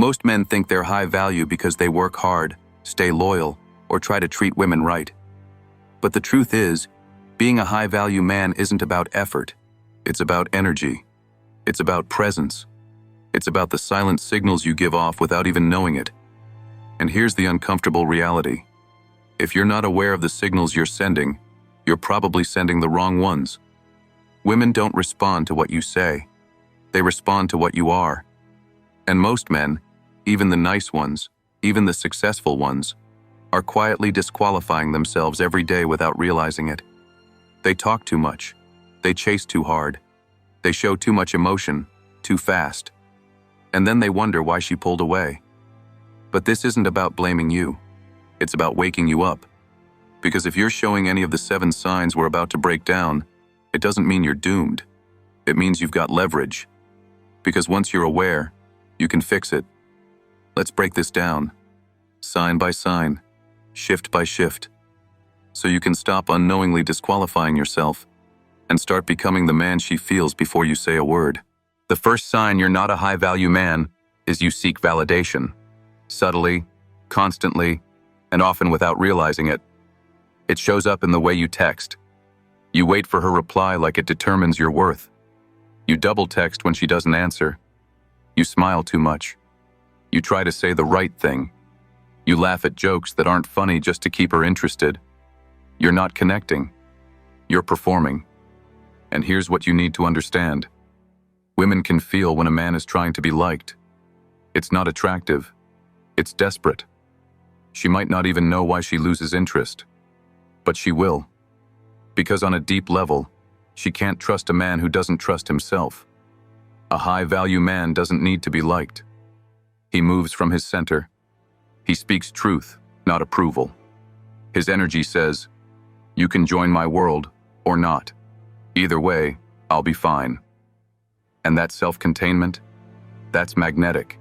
Most men think they're high value because they work hard, stay loyal, or try to treat women right. But the truth is, being a high-value man isn't about effort. It's about energy. It's about presence. It's about the silent signals you give off without even knowing it. And here's the uncomfortable reality. If you're not aware of the signals you're sending, you're probably sending the wrong ones. Women don't respond to what you say. They respond to what you are. And most men, even the nice ones, even the successful ones, are quietly disqualifying themselves every day without realizing it. They talk too much. They chase too hard. They show too much emotion, too fast. And then they wonder why she pulled away. But this isn't about blaming you. It's about waking you up. Because if you're showing any of the 7 signs we're about to break down, it doesn't mean you're doomed. It means you've got leverage. Because once you're aware, you can fix it. Let's break this down, sign by sign, shift by shift, so you can stop unknowingly disqualifying yourself and start becoming the man she feels before you say a word. The first sign you're not a high-value man is you seek validation, subtly, constantly, and often without realizing it. It shows up in the way you text. You wait for her reply like it determines your worth. You double text when she doesn't answer. You smile too much. You try to say the right thing. You laugh at jokes that aren't funny just to keep her interested. You're not connecting. You're performing. And here's what you need to understand. Women can feel when a man is trying to be liked. It's not attractive. It's desperate. She might not even know why she loses interest. But she will. Because on a deep level, she can't trust a man who doesn't trust himself. A high-value man doesn't need to be liked. He moves from his center. He speaks truth, not approval. His energy says, "You can join my world or not. Either way, I'll be fine." And that self-containment, that's magnetic.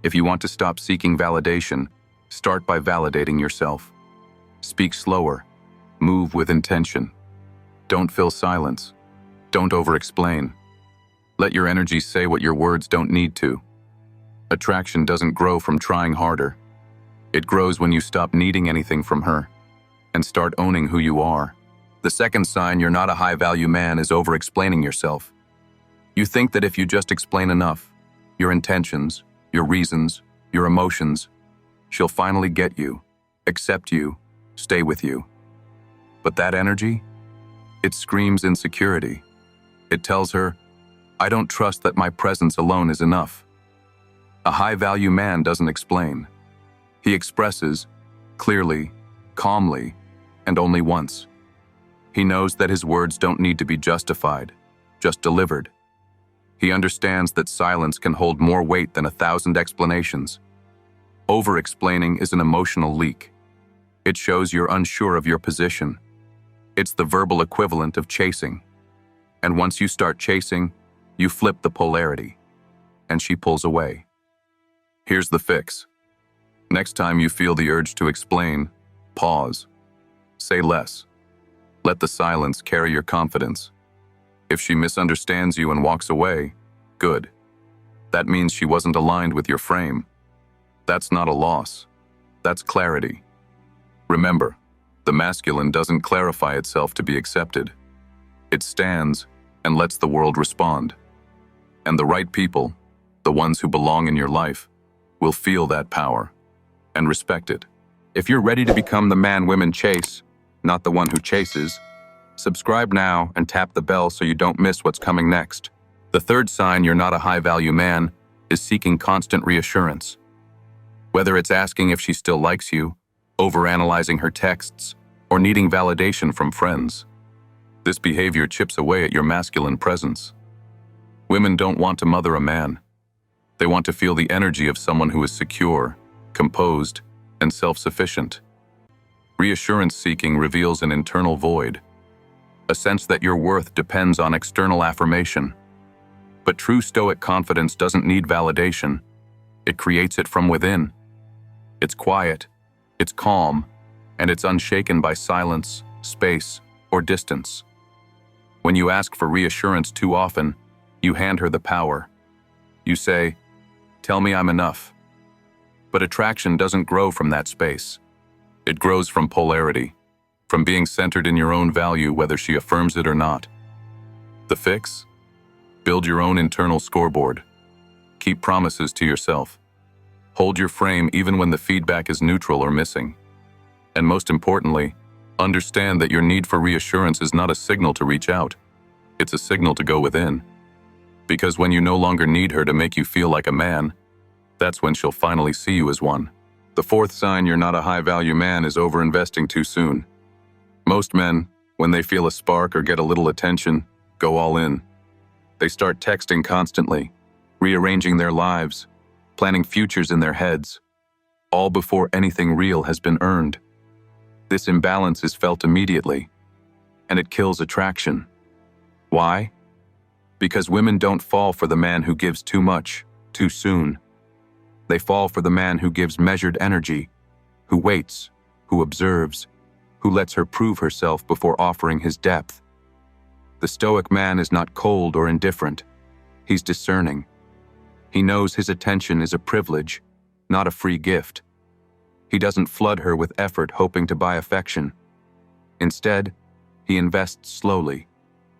If you want to stop seeking validation, start by validating yourself. Speak slower. Move with intention. Don't fill silence. Don't over-explain. Let your energy say what your words don't need to. Attraction doesn't grow from trying harder. It grows when you stop needing anything from her and start owning who you are. The second sign you're not a high-value man is over-explaining yourself. You think that if you just explain enough, your intentions, your reasons, your emotions, she'll finally get you, accept you, stay with you. But that energy? It screams insecurity. It tells her, "I don't trust that my presence alone is enough." A high-value man doesn't explain. He expresses, clearly, calmly, and only once. He knows that his words don't need to be justified, just delivered. He understands that silence can hold more weight than 1,000 explanations. Over-explaining is an emotional leak. It shows you're unsure of your position. It's the verbal equivalent of chasing. And once you start chasing, you flip the polarity, and she pulls away. Here's the fix. Next time you feel the urge to explain, pause. Say less. Let the silence carry your confidence. If she misunderstands you and walks away, good. That means she wasn't aligned with your frame. That's not a loss. That's clarity. Remember, the masculine doesn't clarify itself to be accepted. It stands and lets the world respond. And the right people, the ones who belong in your life, will feel that power and respect it. If you're ready to become the man women chase, not the one who chases, subscribe now and tap the bell so you don't miss what's coming next. The third sign you're not a high-value man is seeking constant reassurance. Whether it's asking if she still likes you, overanalyzing her texts, or needing validation from friends, this behavior chips away at your masculine presence. Women don't want to mother a man. They want to feel the energy of someone who is secure, composed, and self-sufficient. Reassurance seeking reveals an internal void, a sense that your worth depends on external affirmation. But true Stoic confidence doesn't need validation. It creates it from within. It's quiet, it's calm, and it's unshaken by silence, space, or distance. When you ask for reassurance too often, you hand her the power. You say, "Tell me I'm enough," But attraction doesn't grow from that space. It grows from polarity, from being centered in your own value whether she affirms it or not. The fix? Build your own internal scoreboard. Keep promises to yourself. Hold your frame even when the feedback is neutral or missing. And most importantly, understand that your need for reassurance is not a signal to reach out. It's a signal to go within. Because when you no longer need her to make you feel like a man, that's when she'll finally see you as one. The fourth sign you're not a high-value man is overinvesting too soon. Most men, when they feel a spark or get a little attention, go all in. They start texting constantly, rearranging their lives, planning futures in their heads, all before anything real has been earned. This imbalance is felt immediately, and it kills attraction. Why? Because women don't fall for the man who gives too much, too soon. They fall for the man who gives measured energy, who waits, who observes, who lets her prove herself before offering his depth. The Stoic man is not cold or indifferent. He's discerning. He knows his attention is a privilege, not a free gift. He doesn't flood her with effort hoping to buy affection. Instead, he invests slowly,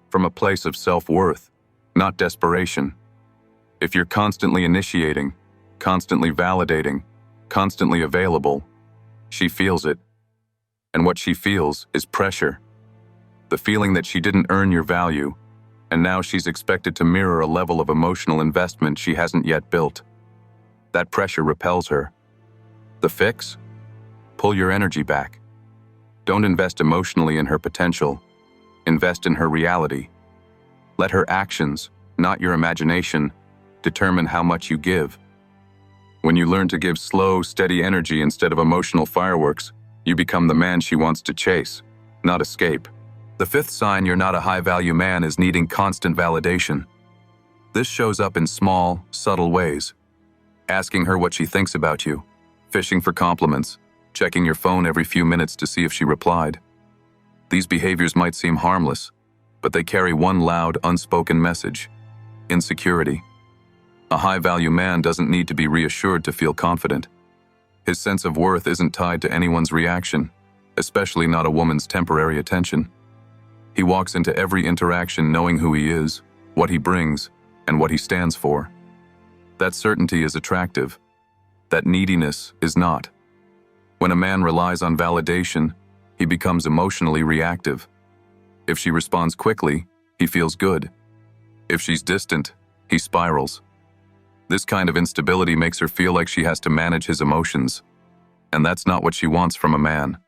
from a place of self-worth, not desperation. If you're constantly initiating, constantly validating, constantly available, she feels it. And what she feels is pressure. The feeling that she didn't earn your value, and now she's expected to mirror a level of emotional investment she hasn't yet built. That pressure repels her. The fix? Pull your energy back. Don't invest emotionally in her potential. Invest in her reality. Let her actions, not your imagination, determine how much you give. When you learn to give slow, steady energy instead of emotional fireworks, you become the man she wants to chase, not escape. The fifth sign you're not a high-value man is needing constant validation. This shows up in small, subtle ways. Asking her what she thinks about you, fishing for compliments, checking your phone every few minutes to see if she replied. These behaviors might seem harmless, but they carry one loud, unspoken message: insecurity. A high-value man doesn't need to be reassured to feel confident. His sense of worth isn't tied to anyone's reaction, especially not a woman's temporary attention. He walks into every interaction knowing who he is, what he brings, and what he stands for. That certainty is attractive. That neediness is not. When a man relies on validation, he becomes emotionally reactive. If she responds quickly, he feels good. If she's distant, he spirals. This kind of instability makes her feel like she has to manage his emotions, and that's not what she wants from a man.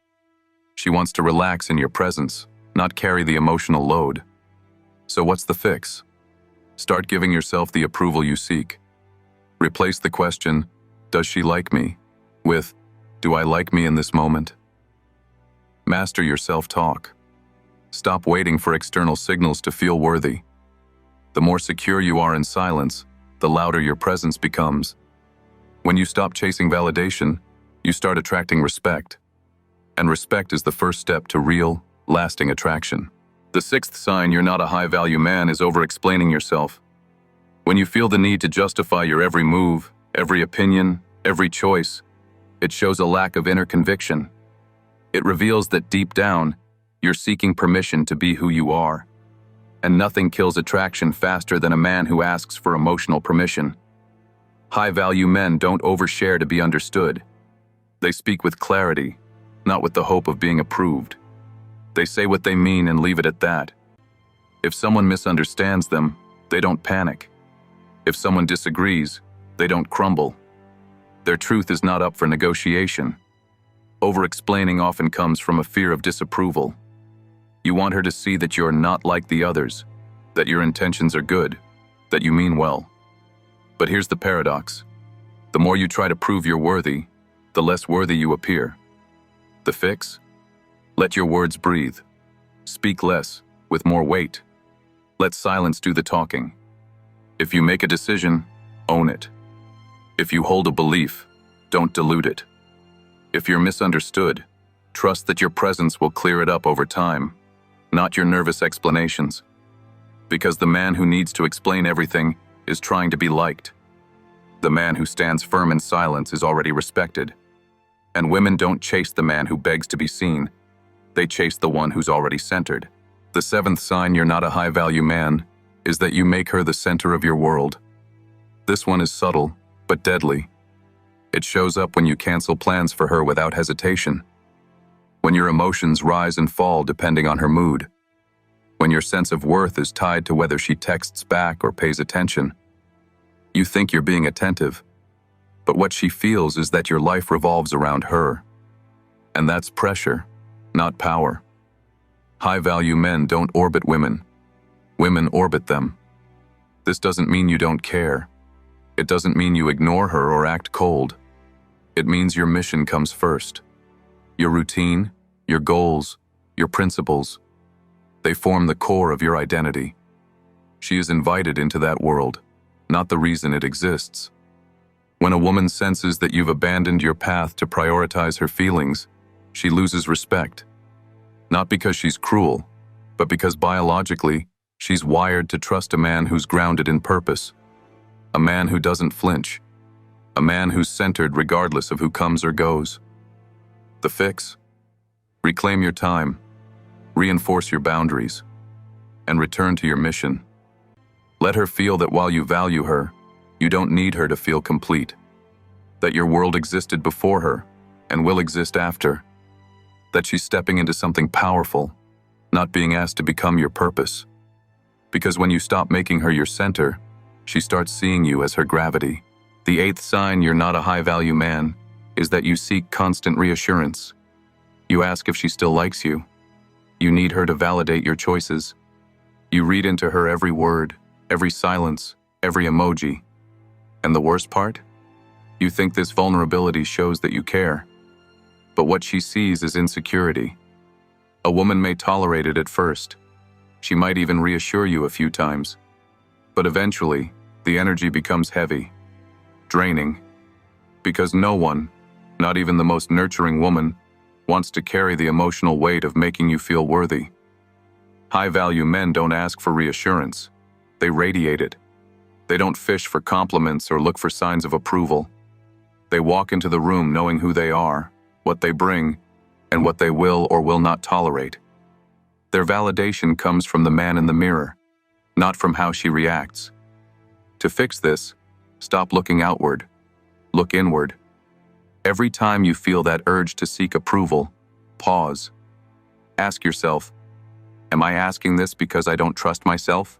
She wants to relax in your presence, not carry the emotional load. So what's the fix? Start giving yourself the approval you seek. Replace the question, "Does she like me?" with, "Do I like me in this moment?" Master your self-talk. Stop waiting for external signals to feel worthy. The more secure you are in silence, the louder your presence becomes. When you stop chasing validation, you start attracting respect. And respect is the first step to real, lasting attraction. The sixth sign you're not a high-value man is over-explaining yourself. When you feel the need to justify your every move, every opinion, every choice, it shows a lack of inner conviction. It reveals that deep down, you're seeking permission to be who you are. And nothing kills attraction faster than a man who asks for emotional permission. High-value men don't overshare to be understood. They speak with clarity, not with the hope of being approved. They say what they mean and leave it at that. If someone misunderstands them, they don't panic. If someone disagrees, they don't crumble. Their truth is not up for negotiation. Over-explaining often comes from a fear of disapproval. You want her to see that you're not like the others, that your intentions are good, that you mean well. But here's the paradox. The more you try to prove you're worthy, the less worthy you appear. The fix? Let your words breathe. Speak less, with more weight. Let silence do the talking. If you make a decision, own it. If you hold a belief, don't dilute it. If you're misunderstood, trust that your presence will clear it up over time, not your nervous explanations. Because the man who needs to explain everything is trying to be liked. The man who stands firm in silence is already respected. And women don't chase the man who begs to be seen. They chase the one who's already centered. The seventh sign you're not a high-value man is that you make her the center of your world. This one is subtle, but deadly. It shows up when you cancel plans for her without hesitation. When your emotions rise and fall depending on her mood. When your sense of worth is tied to whether she texts back or pays attention. You think you're being attentive, but what she feels is that your life revolves around her. And that's pressure, not power. High-value men don't orbit women. Women orbit them. This doesn't mean you don't care. It doesn't mean you ignore her or act cold. It means your mission comes first. Your routine, your goals, your principles. They form the core of your identity. She is invited into that world, not the reason it exists. When a woman senses that you've abandoned your path to prioritize her feelings, she loses respect. Not because she's cruel, but because biologically, she's wired to trust a man who's grounded in purpose. A man who doesn't flinch. A man who's centered regardless of who comes or goes. The fix? Reclaim your time, reinforce your boundaries, and return to your mission. Let her feel that while you value her, you don't need her to feel complete. That your world existed before her and will exist after. That she's stepping into something powerful, not being asked to become your purpose. Because when you stop making her your center, she starts seeing you as her gravity. The eighth sign you're not a high-value man is that you seek constant reassurance. You ask if she still likes you. You need her to validate your choices. You read into her every word, every silence, every emoji. And the worst part? You think this vulnerability shows that you care. But what she sees is insecurity. A woman may tolerate it at first. She might even reassure you a few times. But eventually, the energy becomes heavy, draining. Because no one, not even the most nurturing woman, wants to carry the emotional weight of making you feel worthy. High-value men don't ask for reassurance. They radiate it. They don't fish for compliments or look for signs of approval. They walk into the room knowing who they are, what they bring, and what they will or will not tolerate. Their validation comes from the man in the mirror, not from how she reacts. To fix this, stop looking outward. Look inward. Every time you feel that urge to seek approval, pause. Ask yourself, am I asking this because I don't trust myself?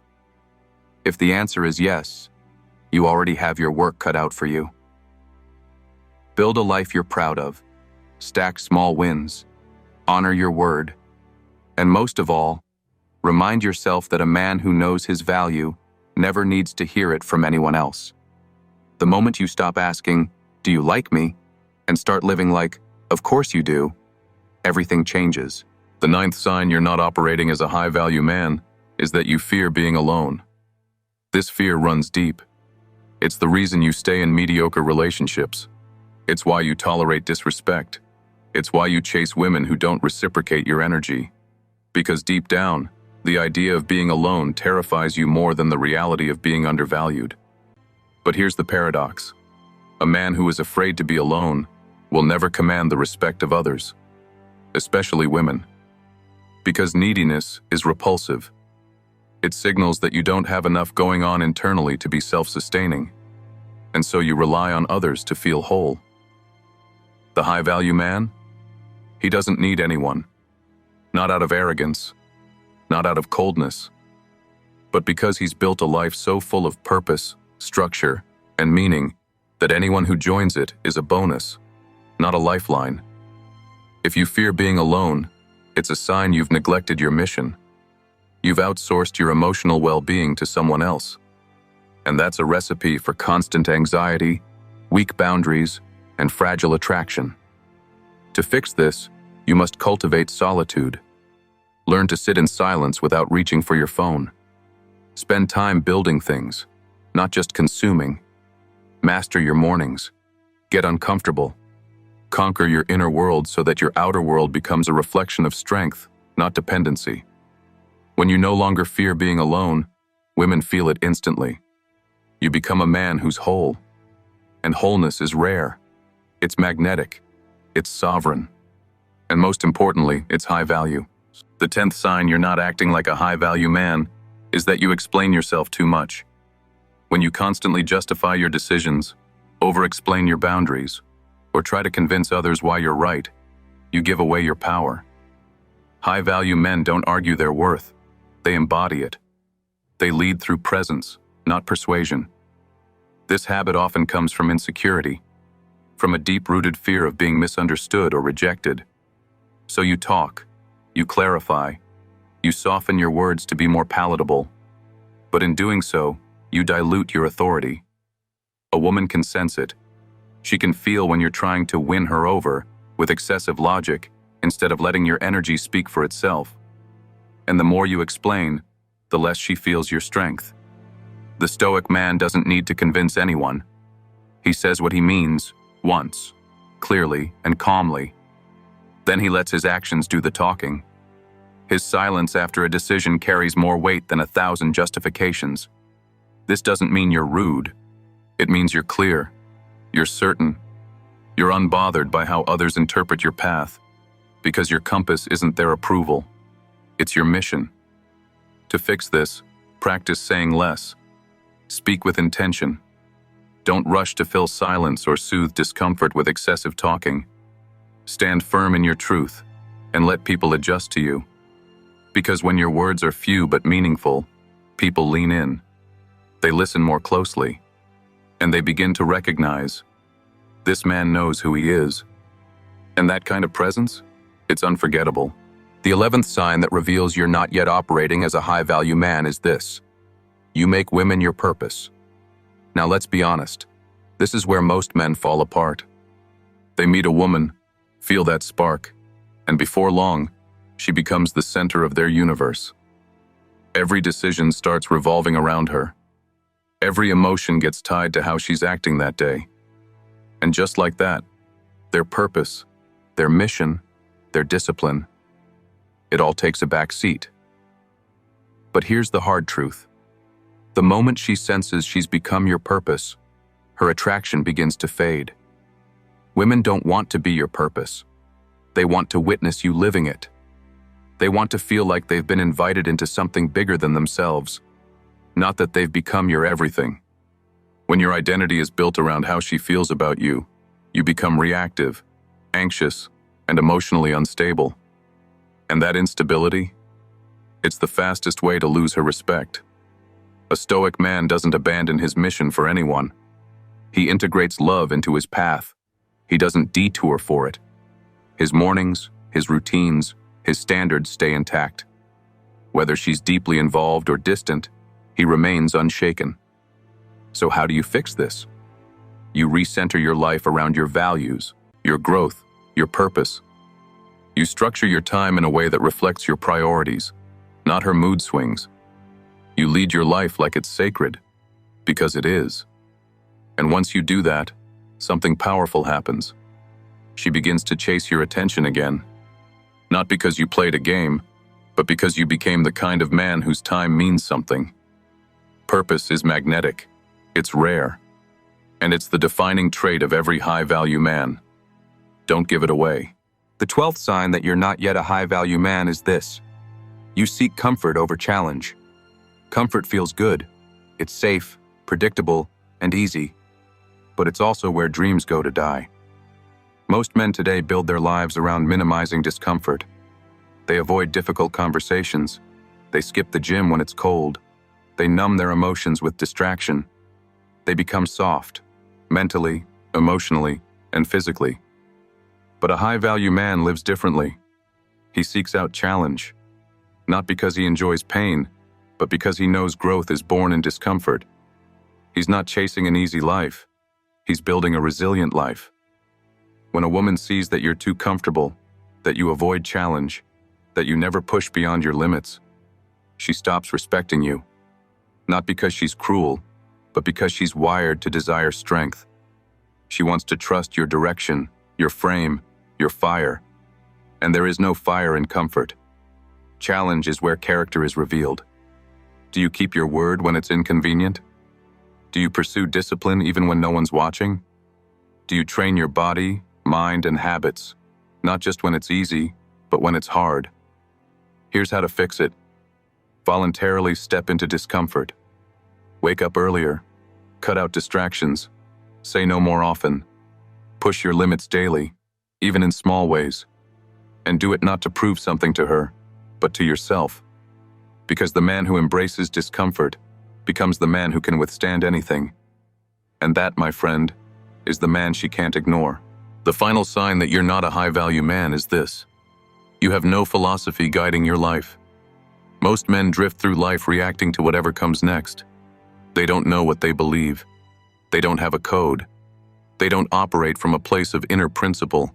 If the answer is yes, you already have your work cut out for you. Build a life you're proud of. Stack small wins. Honor your word. And most of all, remind yourself that a man who knows his value never needs to hear it from anyone else. The moment you stop asking, "Do you like me?" and start living like, "Of course you do," everything changes. The ninth sign you're not operating as a high-value man is that you fear being alone. This fear runs deep. It's the reason you stay in mediocre relationships. It's why you tolerate disrespect. It's why you chase women who don't reciprocate your energy. Because deep down, the idea of being alone terrifies you more than the reality of being undervalued. But here's the paradox. A man who is afraid to be alone will never command the respect of others, especially women. Because neediness is repulsive. It signals that you don't have enough going on internally to be self-sustaining, and so you rely on others to feel whole. The high-value man? He doesn't need anyone. Not out of arrogance, not out of coldness, but because he's built a life so full of purpose, structure, and meaning that anyone who joins it is a bonus, not a lifeline. If you fear being alone, it's a sign you've neglected your mission. You've outsourced your emotional well-being to someone else. And that's a recipe for constant anxiety, weak boundaries, and fragile attraction. To fix this, you must cultivate solitude. Learn to sit in silence without reaching for your phone. Spend time building things, not just consuming. Master your mornings. Get uncomfortable. Conquer your inner world so that your outer world becomes a reflection of strength, not dependency. When you no longer fear being alone, women feel it instantly. You become a man who's whole. And wholeness is rare. It's magnetic. It's sovereign. And most importantly, it's high value. The 10th sign you're not acting like a high-value man is that you explain yourself too much. When you constantly justify your decisions, over-explain your boundaries, or try to convince others why you're right, you give away your power. High-value men don't argue their worth. They embody it. They lead through presence, not persuasion. This habit often comes from insecurity, from a deep-rooted fear of being misunderstood or rejected. So you talk, you clarify, you soften your words to be more palatable. But in doing so, you dilute your authority. A woman can sense it. She can feel when you're trying to win her over with excessive logic instead of letting your energy speak for itself. And the more you explain, the less she feels your strength. The Stoic man doesn't need to convince anyone. He says what he means, once, clearly and calmly. Then he lets his actions do the talking. His silence after a decision carries more weight than 1,000 justifications. This doesn't mean you're rude. It means you're clear. You're certain. You're unbothered by how others interpret your path, because your compass isn't their approval. It's your mission. To fix this, practice saying less. Speak with intention. Don't rush to fill silence or soothe discomfort with excessive talking. Stand firm in your truth and let people adjust to you. Because when your words are few but meaningful, people lean in. They listen more closely, and they begin to recognize, this man knows who he is. And that kind of presence, it's unforgettable. The 11th sign that reveals you're not yet operating as a high-value man is this: you make women your purpose. Now let's be honest, this is where most men fall apart. They meet a woman, feel that spark, and before long, she becomes the center of their universe. Every decision starts revolving around her. Every emotion gets tied to how she's acting that day. And just like that, their purpose, their mission, their discipline, it all takes a back seat. But here's the hard truth. The moment she senses she's become your purpose, her attraction begins to fade. Women don't want to be your purpose. They want to witness you living it. They want to feel like they've been invited into something bigger than themselves, not that they've become your everything. When your identity is built around how she feels about you, you become reactive, anxious, and emotionally unstable. And that instability? It's the fastest way to lose her respect. A Stoic man doesn't abandon his mission for anyone. He integrates love into his path. He doesn't detour for it. His mornings, his routines, his standards stay intact. Whether she's deeply involved or distant, he remains unshaken. So how do you fix this? You recenter your life around your values, your growth, your purpose. You structure your time in a way that reflects your priorities, not her mood swings. You lead your life like it's sacred, because it is. And once you do that, something powerful happens. She begins to chase your attention again. Not because you played a game, but because you became the kind of man whose time means something. Purpose is magnetic. It's rare. And it's the defining trait of every high-value man. Don't give it away. The 12th sign that you're not yet a high-value man is this: you seek comfort over challenge. Comfort feels good. It's safe, predictable, and easy. But it's also where dreams go to die. Most men today build their lives around minimizing discomfort. They avoid difficult conversations. They skip the gym when it's cold. They numb their emotions with distraction. They become soft, mentally, emotionally, and physically. But a high-value man lives differently. He seeks out challenge, not because he enjoys pain, but because he knows growth is born in discomfort. He's not chasing an easy life. He's building a resilient life. When a woman sees that you're too comfortable, that you avoid challenge, that you never push beyond your limits, she stops respecting you. Not because she's cruel, but because she's wired to desire strength. She wants to trust your direction, your frame, your fire. And there is no fire in comfort. Challenge is where character is revealed. Do you keep your word when it's inconvenient? Do you pursue discipline even when no one's watching? Do you train your body, mind, and habits, not just when it's easy, but when it's hard? Here's how to fix it. Voluntarily step into discomfort. Wake up earlier. Cut out distractions. Say no more often. Push your limits daily, even in small ways. And do it not to prove something to her, but to yourself. Because the man who embraces discomfort becomes the man who can withstand anything. And that, my friend, is the man she can't ignore. The final sign that you're not a high-value man is this. You have no philosophy guiding your life. Most men drift through life reacting to whatever comes next. They don't know what they believe. They don't have a code. They don't operate from a place of inner principle.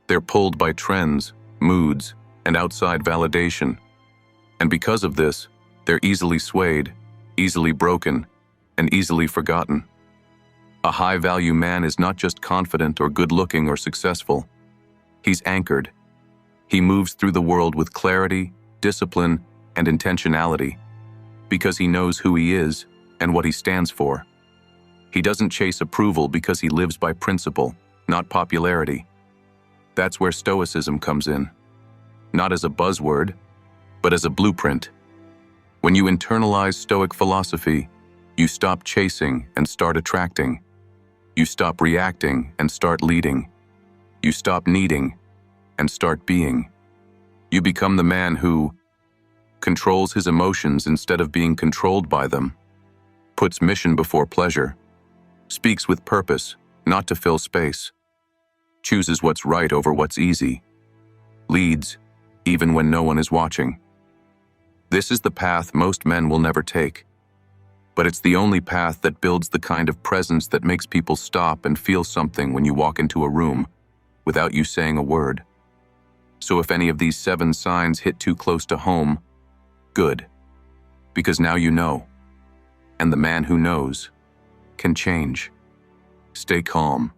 They're pulled by trends, moods, and outside validation. And because of this, they're easily swayed, easily broken, and easily forgotten. A high-value man is not just confident or good-looking or successful. He's anchored. He moves through the world with clarity, discipline, and intentionality, because he knows who he is and what he stands for. He doesn't chase approval because he lives by principle, not popularity. That's where Stoicism comes in. Not as a buzzword, but as a blueprint. When you internalize Stoic philosophy, you stop chasing and start attracting. You stop reacting and start leading. You stop needing and start being. You become the man who controls his emotions instead of being controlled by them, puts mission before pleasure, speaks with purpose, not to fill space, chooses what's right over what's easy, leads even when no one is watching. This is the path most men will never take, but it's the only path that builds the kind of presence that makes people stop and feel something when you walk into a room without you saying a word. So if any of these 7 signs hit too close to home, good, because now you know, and the man who knows can change. Stay calm,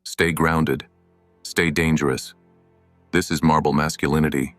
stay grounded, stay dangerous. This is Marble Masculinity.